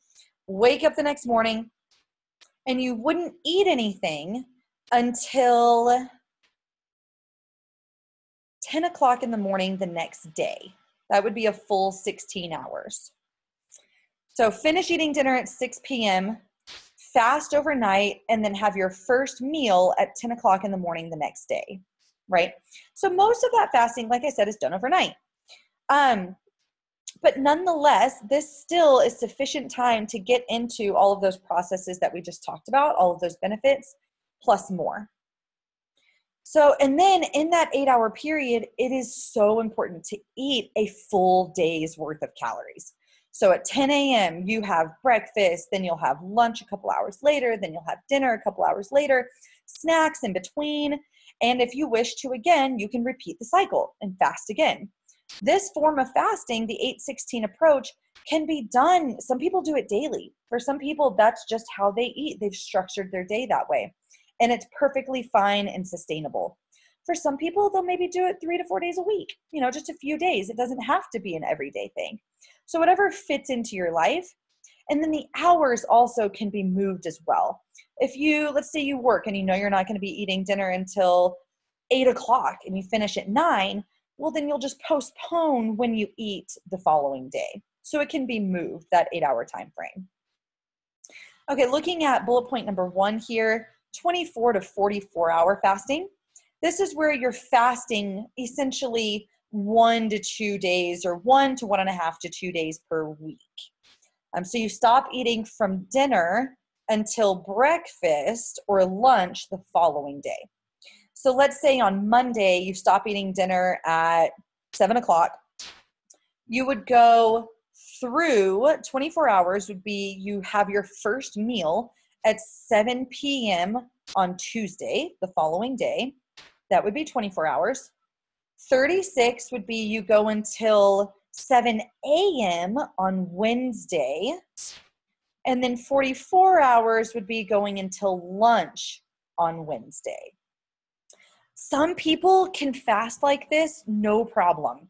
wake up the next morning, and you wouldn't eat anything until 10 o'clock in the morning the next day. That would be a full 16 hours. So finish eating dinner at 6 p.m., fast overnight, and then have your first meal at 10 o'clock in the morning the next day, right? So most of that fasting, like I said, is done overnight. But nonetheless, this still is sufficient time to get into all of those processes that we just talked about, all of those benefits, plus more. So, and then in that 8-hour period, it is so important to eat a full day's worth of calories. So at 10 a.m., you have breakfast, then you'll have lunch a couple hours later, then you'll have dinner a couple hours later, snacks in between. And if you wish to, again, you can repeat the cycle and fast again. This form of fasting, the 8-16 approach, can be done. Some people do it daily. For some people, that's just how they eat. They've structured their day that way. And it's perfectly fine and sustainable. For some people, they'll maybe do it 3 to 4 days a week, just a few days. It doesn't have to be an everyday thing. So whatever fits into your life. And then the hours also can be moved as well. If let's say you work and you're not going to be eating dinner until 8 o'clock and you finish at 9, well, then you'll just postpone when you eat the following day. So it can be moved, that 8-hour time frame. Okay, looking at bullet point number 1 here, 24 to 44-hour fasting. This is where you're fasting essentially 1 to 2 days, or 1 to 1.5 to 2 days per week. So you stop eating from dinner until breakfast or lunch the following day. So let's say on Monday, you stop eating dinner at 7 o'clock. You would go through 24 hours would be you have your first meal at 7 p.m. on Tuesday, the following day. That would be 24 hours. 36 would be you go until 7 a.m. on Wednesday. And then 44 hours would be going until lunch on Wednesday. Some people can fast like this, no problem.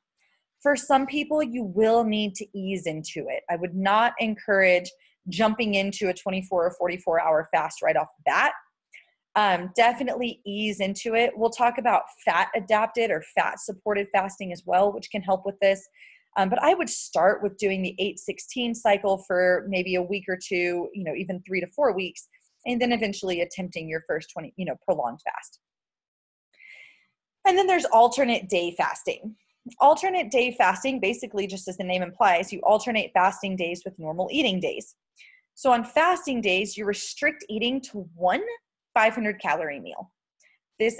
For some people, you will need to ease into it. I would not encourage jumping into a 24 or 44 hour fast right off the bat. Definitely ease into it. We'll talk about fat adapted or fat supported fasting as well, which can help with this. But I would start with doing the 8-16 cycle for maybe a week or two, even 3 to 4 weeks, and then eventually attempting your first 20, prolonged fast. And then there's alternate day fasting. Alternate day fasting, basically, just as the name implies, you alternate fasting days with normal eating days. So on fasting days, you restrict eating to one 500-calorie meal.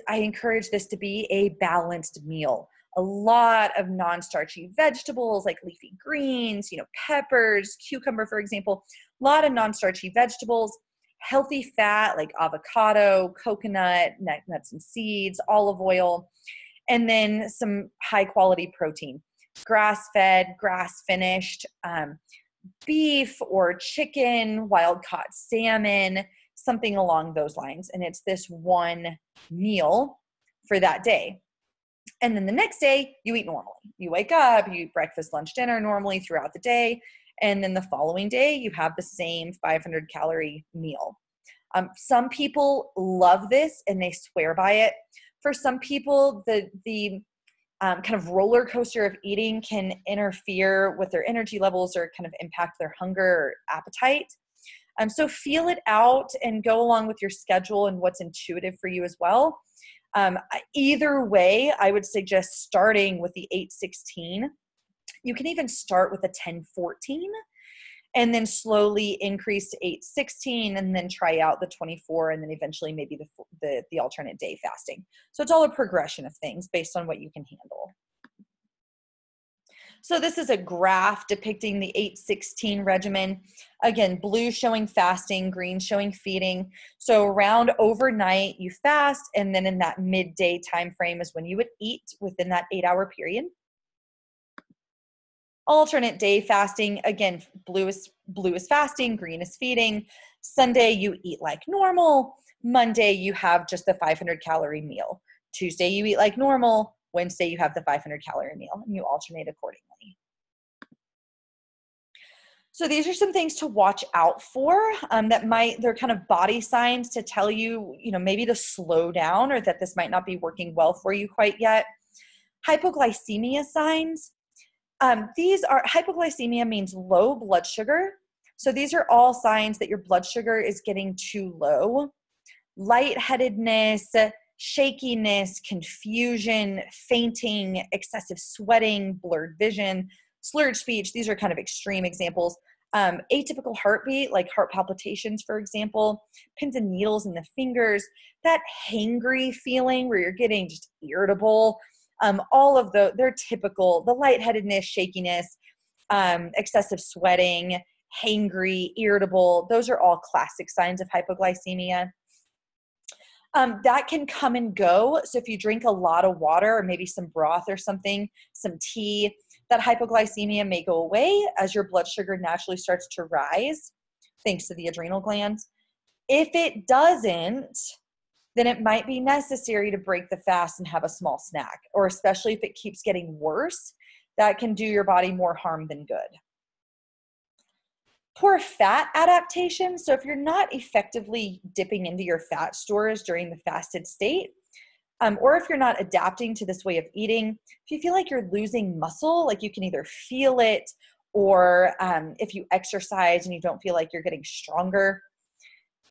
I encourage this to be a balanced meal. A lot of non-starchy vegetables like leafy greens, peppers, cucumber, for example, a lot of non-starchy vegetables, healthy fat like avocado, coconut, nuts and seeds, olive oil, and then some high quality protein, grass-fed, grass-finished, beef or chicken, wild-caught salmon, something along those lines. And it's this one meal for that day. And then the next day, you eat normally. You wake up, you eat breakfast, lunch, dinner normally throughout the day. And then the following day, you have the same 500-calorie meal. Some people love this and they swear by it. For some people, the kind of roller coaster of eating can interfere with their energy levels or kind of impact their hunger or appetite. So feel it out and go along with your schedule and what's intuitive for you as well. Either way, I would suggest starting with the 8-16. You can even start with a 10-14 and then slowly increase to 8-16 and then try out the 24 and then eventually maybe the alternate day fasting. So it's all a progression of things based on what you can handle. So this is a graph depicting the 8-16 regimen. Again, blue showing fasting, green showing feeding. So around overnight you fast, and then in that midday time frame is when you would eat within that 8-hour period. Alternate day fasting, again, blue is fasting, green is feeding. Sunday you eat like normal. Monday you have just the 500-calorie meal. Tuesday you eat like normal. Wednesday you have the 500-calorie meal, and you alternate accordingly. So these are some things to watch out for they're kind of body signs to tell you, maybe to slow down or that this might not be working well for you quite yet. Hypoglycemia signs. Hypoglycemia means low blood sugar. So these are all signs that your blood sugar is getting too low. Lightheadedness, shakiness, confusion, fainting, excessive sweating, blurred vision, slurred speech. These are kind of extreme examples. Atypical heartbeat, like heart palpitations, for example, pins and needles in the fingers, that hangry feeling where you're getting just irritable. All of they're typical. The lightheadedness, shakiness, excessive sweating, hangry, irritable, those are all classic signs of hypoglycemia. That can come and go. So if you drink a lot of water or maybe some broth or something, some tea, that hypoglycemia may go away as your blood sugar naturally starts to rise thanks to the adrenal glands. If it doesn't, then it might be necessary to break the fast and have a small snack, or especially if it keeps getting worse, that can do your body more harm than good. Poor fat adaptation. So if you're not effectively dipping into your fat stores during the fasted state, or if you're not adapting to this way of eating, if you feel like you're losing muscle, like you can either feel it, or if you exercise and you don't feel like you're getting stronger,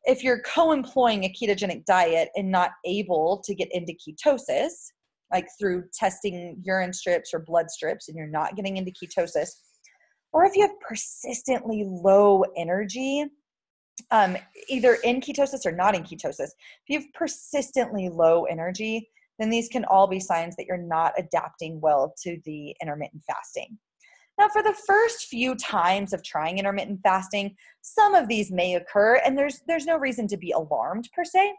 if you're co-employing a ketogenic diet and not able to get into ketosis, like through testing urine strips or blood strips and you're not getting into ketosis, or if you have persistently low energy, um, either in ketosis or not in ketosis. If you have persistently low energy, then these can all be signs that you're not adapting well to the intermittent fasting. Now, for the first few times of trying intermittent fasting, some of these may occur, and there's no reason to be alarmed per se.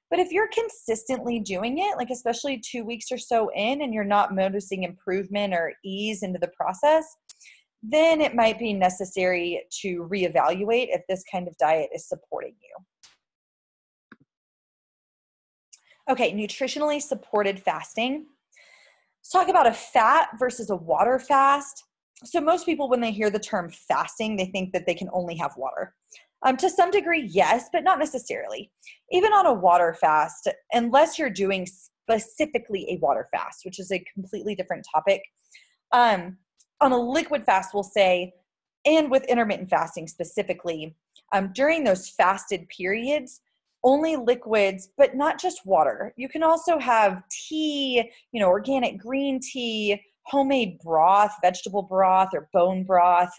But if you're consistently doing it, like especially 2 weeks or so in, and you're not noticing improvement or ease into the process, then it might be necessary to reevaluate if this kind of diet is supporting you. Okay, nutritionally supported fasting. Let's talk about a fat versus a water fast. So most people, when they hear the term fasting, they think that they can only have water. To some degree, yes, but not necessarily. Even on a water fast, unless you're doing specifically a water fast, which is a completely different topic, on a liquid fast, we'll say, and with intermittent fasting specifically, during those fasted periods, only liquids, but not just water. You can also have tea, organic green tea, homemade broth, vegetable broth, or bone broth.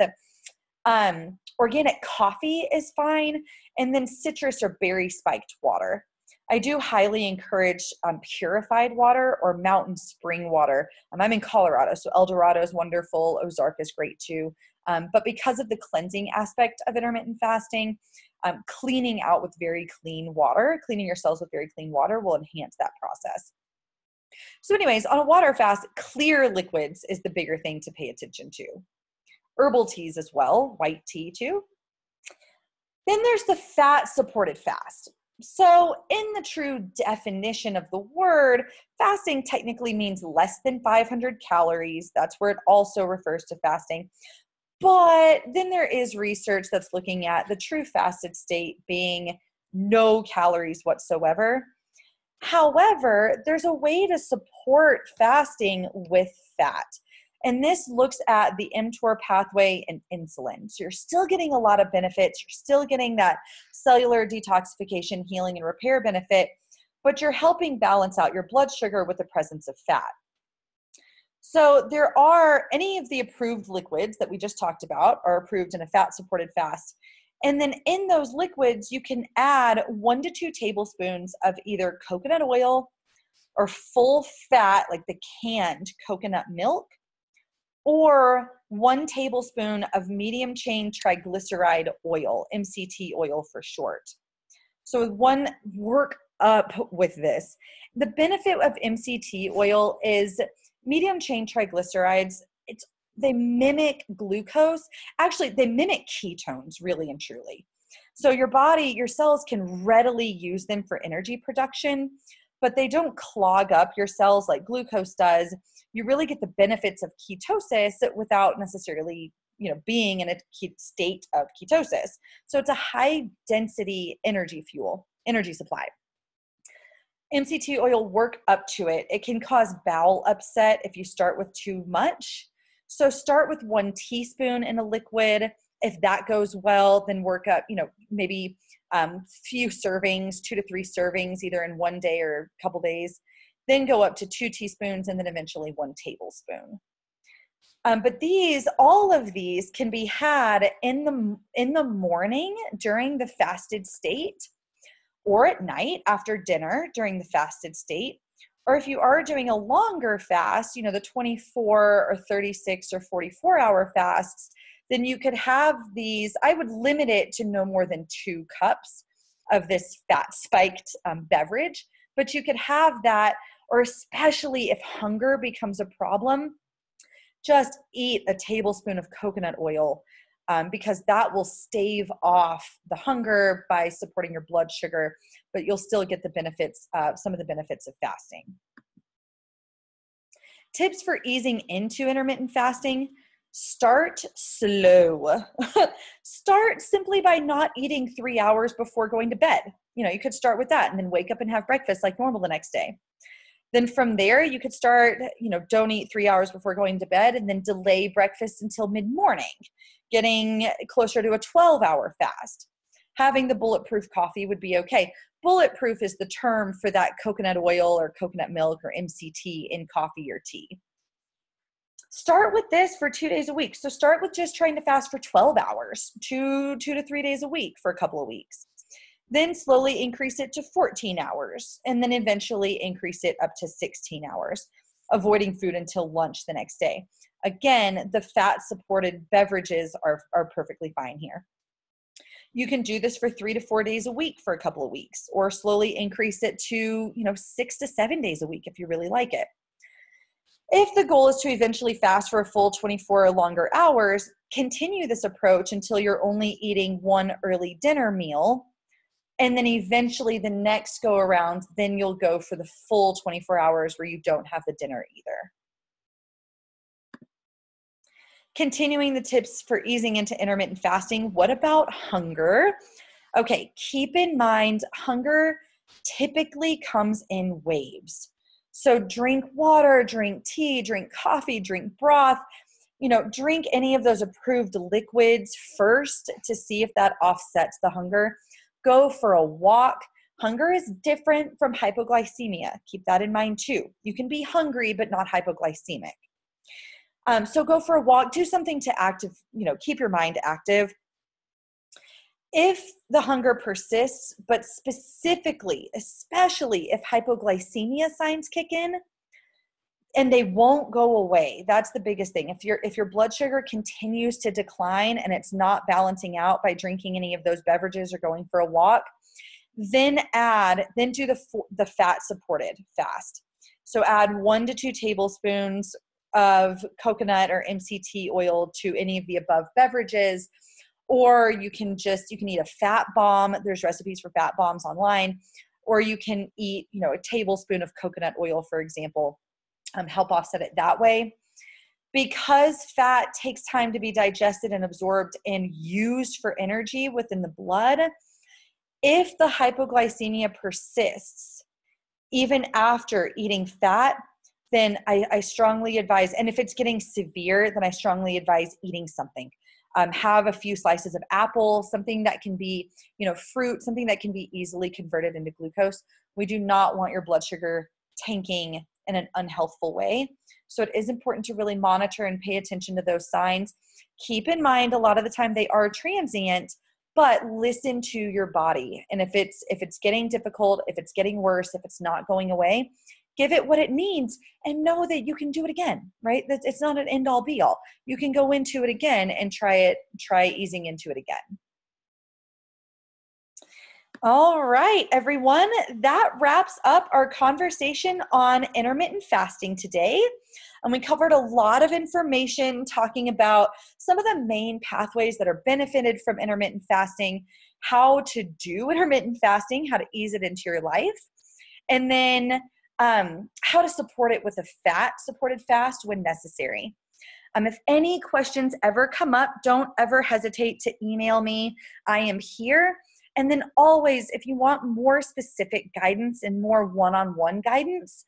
Organic coffee is fine, and then citrus or berry spiked water. I do highly encourage purified water or mountain spring water. I'm in Colorado, so El Dorado is wonderful. Ozark is great too. But because of the cleansing aspect of intermittent fasting, cleaning out with very clean water, cleaning your cells with very clean water will enhance that process. So anyways, on a water fast, clear liquids is the bigger thing to pay attention to. Herbal teas as well, white tea too. Then there's the fat-supported fast. So in the true definition of the word, fasting technically means less than 500 calories. That's where it also refers to fasting. But then there is research that's looking at the true fasted state being no calories whatsoever. However, there's a way to support fasting with fat. And this looks at the mTOR pathway and insulin. So you're still getting a lot of benefits. You're still getting that cellular detoxification, healing, and repair benefit, but you're helping balance out your blood sugar with the presence of fat. So there are any of the approved liquids that we just talked about are approved in a fat-supported fast. And then in those liquids, you can add 1 to 2 tablespoons of either coconut oil or full fat, like the canned coconut milk, or 1 tablespoon of medium chain triglyceride oil, MCT oil for short. So one, work up with this. The benefit of MCT oil is medium chain triglycerides, they mimic glucose. Actually, they mimic ketones, really and truly. So your body, your cells can readily use them for energy production, but they don't clog up your cells like glucose does. You really get the benefits of ketosis without necessarily, being in a state of ketosis. So it's a high density energy supply. MCT oil work up to it. It can cause bowel upset if you start with too much. So start with 1 teaspoon in a liquid. If that goes well, then work up, maybe few servings, 2 to 3 servings, either in 1 day or a couple days. Then go up to 2 teaspoons and then eventually 1 tablespoon. But all of these can be had in the morning during the fasted state, or at night after dinner during the fasted state. Or if you are doing a longer fast, the 24 or 36 or 44-hour fasts, then you could have these. I would limit it to no more than 2 cups of this fat-spiked beverage. But you could have that, or especially if hunger becomes a problem, just eat a tablespoon of coconut oil, because that will stave off the hunger by supporting your blood sugar, but you'll still get the benefits, some of the benefits of fasting. Tips for easing into intermittent fasting: start slow. Start simply by not eating 3 hours before going to bed. You could start with that and then wake up and have breakfast like normal the next day. Then from there, you could start, don't eat 3 hours before going to bed, and then delay breakfast until mid-morning, getting closer to a 12-hour fast. Having the bulletproof coffee would be okay. Bulletproof is the term for that coconut oil or coconut milk or MCT in coffee or tea. Start with this for 2 days a week. So start with just trying to fast for 12 hours, 2 to 3 days a week for a couple of weeks. Then slowly increase it to 14 hours, and then eventually increase it up to 16 hours, avoiding food until lunch the next day. Again, the fat-supported beverages are perfectly fine here. You can do this for 3 to 4 days a week for a couple of weeks, or slowly increase it to 6 to 7 days a week if you really like it. If the goal is to eventually fast for a full 24 or longer hours, continue this approach until you're only eating one early dinner meal. And then eventually the next go around, then you'll go for the full 24 hours where you don't have the dinner either. Continuing the tips for easing into intermittent fasting, what about hunger? Okay, keep in mind, hunger typically comes in waves. So drink water, drink tea, drink coffee, drink broth, drink any of those approved liquids first to see if that offsets the hunger. Go for a walk. Hunger is different from hypoglycemia. Keep that in mind too. You can be hungry, but not hypoglycemic. So go for a walk, do something to keep your mind active. If the hunger persists, but especially if hypoglycemia signs kick in, and they won't go away, that's the biggest thing. If your blood sugar continues to decline and it's not balancing out by drinking any of those beverages or going for a walk, then do the fat-supported fast. So add 1 to 2 tablespoons of coconut or MCT oil to any of the above beverages. Or you can eat a fat bomb. There's recipes for fat bombs online. Or you can eat, a tablespoon of coconut oil, for example, help offset it that way. Because fat takes time to be digested and absorbed and used for energy within the blood, if the hypoglycemia persists, even after eating fat, then I strongly advise, and if it's getting severe, then I strongly advise eating something. Have a few slices of apple, something that can be, fruit, something that can be easily converted into glucose. We do not want your blood sugar tanking in an unhealthful way. So it is important to really monitor and pay attention to those signs. Keep in mind, a lot of the time they are transient, but listen to your body. And if it's getting difficult, if it's getting worse, if it's not going away, give it what it needs and know that you can do it again, right? That it's not an end all be all. You can go into it again and try easing into it again. All right, everyone, that wraps up our conversation on intermittent fasting today. And we covered a lot of information talking about some of the main pathways that are benefited from intermittent fasting, how to do intermittent fasting, how to ease it into your life, and then how to support it with a fat-supported fast when necessary. If any questions ever come up, don't ever hesitate to email me. I am here. And then always, if you want more specific guidance and more one-on-one guidance,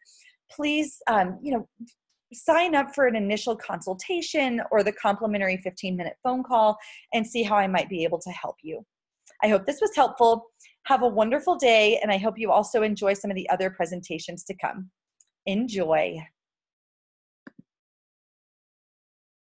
please, sign up for an initial consultation or the complimentary 15-minute phone call and see how I might be able to help you. I hope this was helpful. Have a wonderful day, and I hope you also enjoy some of the other presentations to come. Enjoy.